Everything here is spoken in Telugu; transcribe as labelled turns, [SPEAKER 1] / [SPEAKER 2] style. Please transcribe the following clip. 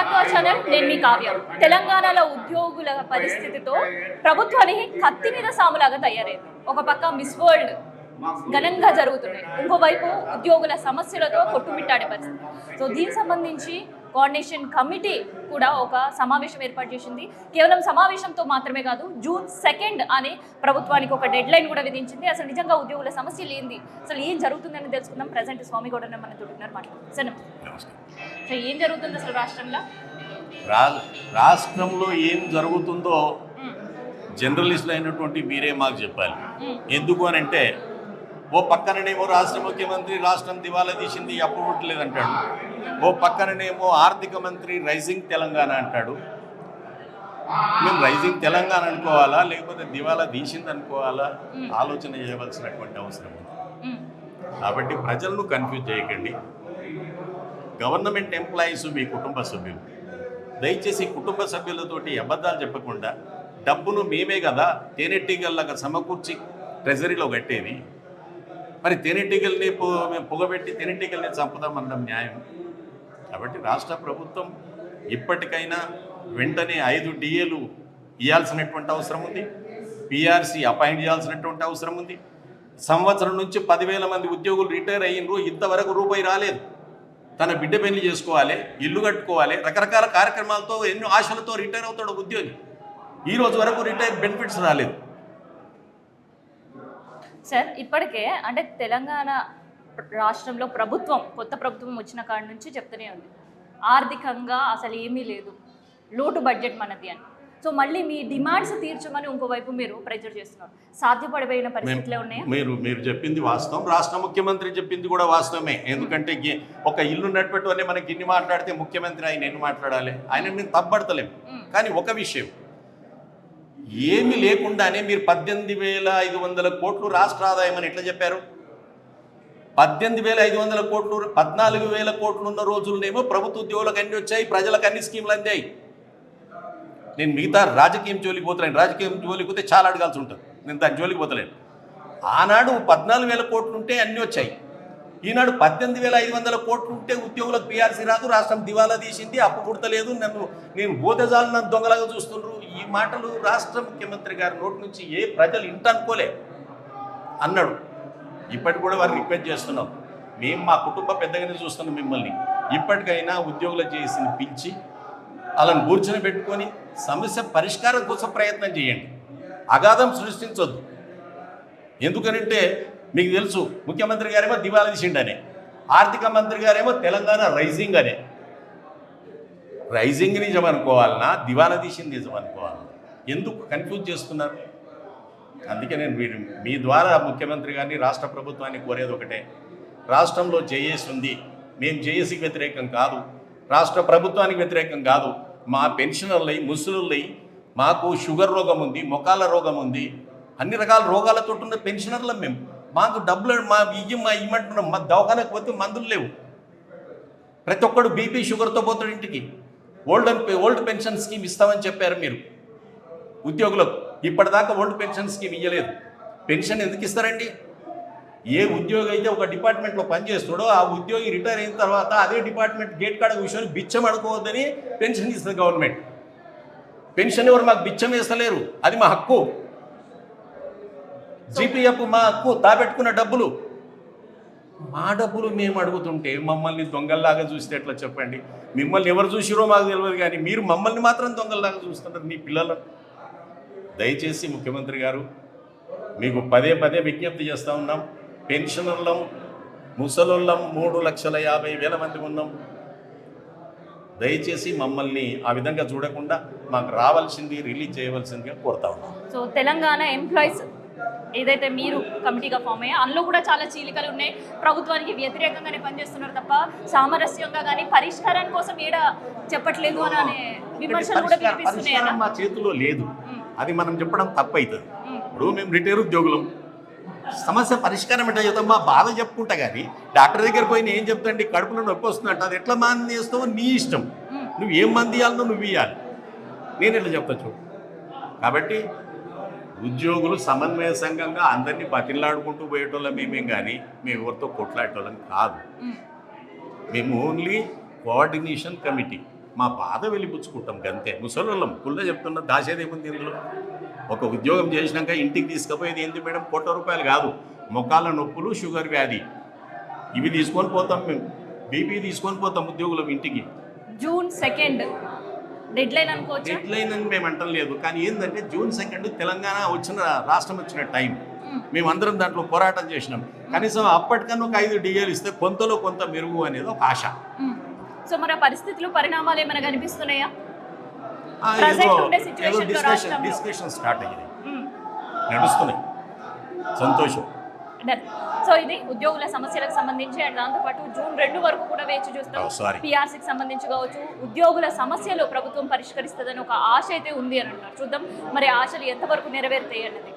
[SPEAKER 1] Back to our channel. నేను మీ కావ్య. తెలంగాణలో ఉద్యోగుల పరిస్థితితో ప్రభుత్వానికి కత్తి మీద సాములాగా తయారైంది. ఒక పక్క మిస్ వరల్డ్ ఘనంగా జరుగుతున్నాయి, ఇంకోవైపు ఉద్యోగుల సమస్యలతో కొట్టుమిట్టాడే పరిస్థితి. సో దీనికి సంబంధించి కోఆర్డినేషన్ కమిటీ కూడా ఒక సమావేశం ఏర్పాటు చేసింది. కేవలం సమావేశంతో మాత్రమే కాదు, June 2 అని ప్రభుత్వానికి ఒక డెడ్ లైన్ కూడా విధించింది. అసలు నిజంగా ఉద్యోగుల సమస్యలు ఏంది, అసలు ఏం జరుగుతుందని తెలుసుకుందాం. ప్రజెంట్ స్వామి గౌడ మనతో ఉన్నారు, మాట్లాడుతున్నారు. సార్ సో ఏం జరుగుతుంది అసలు రాష్ట్రంలో?
[SPEAKER 2] రాష్ట్రంలో ఏం జరుగుతుందో జర్నలిస్టులు అయినటువంటి మీరే మాకు చెప్పాలి. ఎందుకు అని అంటే, ఓ పక్కననేమో రాష్ట్ర ముఖ్యమంత్రి రాష్ట్రం దివాలా తీసింది అప్పుడలేదంటాడు, ఓ పక్కననేమో ఆర్థిక మంత్రి రైజింగ్ తెలంగాణ అంటాడు. మేము రైజింగ్ తెలంగాణ అనుకోవాలా లేకపోతే దివాలా తీసింది అనుకోవాలా ఆలోచన చేయవలసినటువంటి అవసరం ఉంది. కాబట్టి ప్రజలను కన్ఫ్యూజ్ చేయకండి. గవర్నమెంట్ ఎంప్లాయీస్ మీ కుటుంబ సభ్యులు, దయచేసి కుటుంబ సభ్యులతోటి అబద్ధాలు చెప్పకుండా డబ్బును మేమే కదా తేనెటీగల్లాగా సమకూర్చి ట్రెజరీలో కట్టేది. మరి తేనెటీగల్ని మేము పొగబెట్టి తేనెటీగల్ని చంపుదామనడం న్యాయం? కాబట్టి రాష్ట్ర ప్రభుత్వం ఇప్పటికైనా వెంటనే 5 DAలు ఇవ్వాల్సినటువంటి అవసరం ఉంది. PRC అపాయింట్ చేయాల్సినటువంటి అవసరం ఉంది. సంవత్సరం నుంచి 10,000 మంది ఉద్యోగులు రిటైర్ అయ్యిండ్రు, ఇంతవరకు రూపాయి రాలేదు. తన బిడ్డ పెళ్లి చేసుకోవాలి, ఇల్లు కట్టుకోవాలి, రకరకాల కార్యక్రమాలతో ఎన్నో ఆశలతో రిటైర్ అవుతాడు ఉద్యోగి. ఈ రోజు వరకు రిటైర్ బెనిఫిట్స్ రాలేదు.
[SPEAKER 1] సార్ ఇప్పటికే అంటే తెలంగాణ రాష్ట్రంలో ప్రభుత్వం, కొత్త ప్రభుత్వం వచ్చిన కాడి నుంచి చెప్తూనే ఉంది, ఆర్థికంగా అసలు ఏమీ లేదు, లోటు బడ్జెట్ మనది అని. సో మళ్ళీ మీ డిమాండ్స్ తీర్చమని ఇంకోవైపు మీరు ప్రెజర్ చేస్తున్నారు. సాధ్యపడిపోయిన పరిస్థితులే ఉన్నాయా?
[SPEAKER 2] మీరు చెప్పింది వాస్తవం, రాష్ట్ర ముఖ్యమంత్రి చెప్పింది కూడా వాస్తవమే. ఎందుకంటే ఒక ఇల్లు నడిపెట్టుకునే మనకి ఇన్ని మాట్లాడితే ముఖ్యమంత్రి ఆయన ఎన్ని మాట్లాడాలి, ఆయన మేము తప్పడతలేము. కానీ ఒక విషయం, ఏమి లేకుండానే మీరు 18,500 కోట్లు రాష్ట్ర ఆదాయం అని ఎట్లా చెప్పారు? 18,500 కోట్లు, 14,000 కోట్లు ఉన్న రోజులనేమో ప్రభుత్వ ఉద్యోగులకు అన్ని వచ్చాయి, ప్రజలకు అన్ని స్కీములు అందాయి. నేను మిగతా రాజకీయం జోలికి పోతలేను, రాజకీయం జోలికి పోతే చాలా అడగాల్సి ఉంటుంది, నేను దాని జోలికి పోతలేను. ఆనాడు 14,000 కోట్లు ఉంటే అన్నీ వచ్చాయి. ఈనాడు 18,500 కోట్లు ఉంటే ఉద్యోగులకు PRC రాదు, రాష్ట్రం దివాలా తీసింది, అప్పు పుడతలేదు, నేను బోధజాలు నన్ను దొంగలాగా చూస్తుండ్రు. ఈ మాటలు రాష్ట్ర ముఖ్యమంత్రి గారి నోటి నుంచి ఏ ప్రజలు ఇంట అనుకోలే అన్నాడు. ఇప్పటికి కూడా వారిని రిక్వెస్ట్ చేస్తున్నాం, మేము మా కుటుంబ పెద్దగానే చూస్తున్నాం మిమ్మల్ని. ఇప్పటికైనా ఉద్యోగులు చేసిన పిలిచి వాళ్ళని కూర్చొని పెట్టుకొని సమస్య పరిష్కారం కోసం ప్రయత్నం చేయండి, అగాధం సృష్టించొద్దు. ఎందుకనంటే మీకు తెలుసు, ముఖ్యమంత్రి గారేమో దివాలా తీసిండనే, ఆర్థిక మంత్రి గారేమో తెలంగాణ రైజింగ్ అనే. రైజింగ్ నిజం అనుకోవాలన్నా దివాలా తీసింది నిజం అనుకోవాలన్నా? ఎందుకు కన్ఫ్యూజ్ చేస్తున్నారు? అందుకే నేను మీ ద్వారా ముఖ్యమంత్రి గారిని, రాష్ట్ర ప్రభుత్వాన్ని కోరేది ఒకటే, రాష్ట్రంలో జేఏసీ ఉంది, మేము జేఏసీకి వ్యతిరేకం కాదు, రాష్ట్ర ప్రభుత్వానికి వ్యతిరేకం కాదు. మా పెన్షనర్లై, ముసలులై, మాకు షుగర్ రోగం ఉంది, మొకాల రోగం ఉంది, అన్ని రకాల రోగాలతో ఉన్న పెన్షనర్లం మేము. మాకు డబ్బులు మా ఇమ్మంటున్నాం, మా దవాఖానకు పోతే మందులు లేవు. ప్రతి ఒక్కడు BP షుగర్తో పోతాడు ఇంటికి. ఓల్డ్ పెన్షన్ స్కీమ్ ఇస్తామని చెప్పారు మీరు ఉద్యోగులకు, ఇప్పటిదాకా ఓల్డ్ పెన్షన్ స్కీమ్ ఇవ్వలేదు. పెన్షన్ ఎందుకు ఇస్తారండి? ఏ ఉద్యోగి అయితే ఒక డిపార్ట్మెంట్లో పనిచేస్తాడో ఆ ఉద్యోగి రిటైర్ అయిన తర్వాత అదే డిపార్ట్మెంట్ గేట్ కాడ కూర్చొని బిచ్చం అడుకోవద్దని పెన్షన్ ఇస్తుంది గవర్నమెంట్. పెన్షన్ ఎవరు మాకు బిచ్చం వేస్తలేరు, అది మా హక్కు. GPF మా హక్కు, తాపెట్టుకున్న డబ్బులు మా డబ్బులు మేము అడుగుతుంటే మమ్మల్ని దొంగల్లాగా చూస్తే ఎట్లా చెప్పండి? మిమ్మల్ని ఎవరు చూసిరో మాకు తెలియదు, కానీ మీరు మమ్మల్ని మాత్రం దొంగల్లాగా చూస్తున్నారు, మీ పిల్లలు. దయచేసి ముఖ్యమంత్రి గారు, మీకు పదే విజ్ఞప్తి చేస్తూ ఉన్నాం. పెన్షనర్లం, ముసలోళ్ళం 3,50,000 మంది ఉన్నాం. దయచేసి మమ్మల్ని ఆ విధంగా చూడకుండా మాకు రావాల్సింది రిలీజ్ చేయవలసిందిగా కోరుతా ఉన్నాం.
[SPEAKER 1] సో తెలంగాణ ఎంప్లాయీస్ ఏదైతే మీరు కమిటీగా ఫామ్ అయ్యా, అందులో కూడా చాలా చీలికలు ఉన్నాయి. ప్రభుత్వానికి వ్యతిరేకంగానే పనిచేస్తున్నారు తప్ప సామరస్యంగా కానీ పరిష్కారం కోసం ఏడా చెప్పట్లేదు అనే విమర్శలు కూడా వినిపిస్తున్నాయి.
[SPEAKER 2] మా చేతిలో లేదు, అది మనం చెప్పడం తప్పు అవుతుంది. ఇప్పుడు మేము రిటైర్ ఉద్యోగులం, సమస్య పరిష్కారం ఎట్లా చెప్తాం? మా బాధ చెప్పుకుంటా, కానీ డాక్టర్ దగ్గర పోయి ఏం చెప్తాండి, కడుపులో నొప్పి వస్తుందంట, అది ఎట్లా మంది చేస్తావో నీ ఇష్టం, నువ్వు ఏం మంది ఇవ్వాలనో నువ్వు ఇవ్వాలి, నేను ఎట్లా చెప్తా చూడు. కాబట్టి ఉద్యోగులు సమన్వయ సంఘంగా అందరినీ బతిలాడుకుంటూ పోయేటోళ్ళం మేమేం, కానీ మేము ఎవరితో కొట్లాడేటోళ్ళం కాదు. మేము ఓన్లీ కోఆర్డినేషన్ కమిటీ, మా బాధ వెళ్ళిపుచ్చుకుంటాం గంతే. ముసలోళ్ళం కుళ్ళ చెప్తున్నా దాచేదేముంది ఇందులో. ఒక ఉద్యోగం చేసినాక ఇంటికి తీసుకుపోయేది ఏంది మేడం, ₹1,00,00,000 కాదు, మొక్కాల నొప్పులు, షుగర్ వ్యాధి, ఇవి తీసుకొని పోతాం మేము. బీపీ తీసుకొని పోతాం ఉద్యోగులం ఇంటికి.
[SPEAKER 1] జూన్ 2 డెడ్ లైన్ అనుకోవచ్చు.
[SPEAKER 2] డెడ్ లైన్ అని మేము అంటం లేదు, కానీ ఏంటంటే June 2 తెలంగాణ వచ్చిన రాష్ట్రం వచ్చిన టైం. మేమందరం దాంట్లో పోరాటం చేసినాం. కనీసం అప్పటికన్నా ఒక 5 DAలు ఇస్తే కొంతలో కొంత మెరుగు అనేది ఒక ఆశ.
[SPEAKER 1] సో మరి ఆ పరిస్థితులు పరిణామాలు ఏమైనా కనిపిస్తున్నాయా?
[SPEAKER 2] ఆ,
[SPEAKER 1] Present
[SPEAKER 2] ఏదో-
[SPEAKER 1] ఉండే
[SPEAKER 2] ఏదో
[SPEAKER 1] situation లో రాష్ట్రంలో.
[SPEAKER 2] డిస్కషన్ స్టార్ట్ అయ్యింది, నడుస్తున్నాయి, సంతోషం.
[SPEAKER 1] డన్. సో ఇది ఉద్యోగుల సమస్యలకు సంబంధించి అండ్ దాంతోపాటు June 2 వరకు కూడా వేచి చూస్తాం.
[SPEAKER 2] Oh, sorry.
[SPEAKER 1] PRCకి సంబంధించి కావచ్చు, ఉద్యోగుల సమస్యలు ప్రభుత్వం పరిష్కరిస్తుందని ఒక ఆశ అయితే ఉంది అని అంటారు. చూద్దాం మరి ఆ ఆశలు ఎంతవరకు నెరవేరుతాయి అన్నది.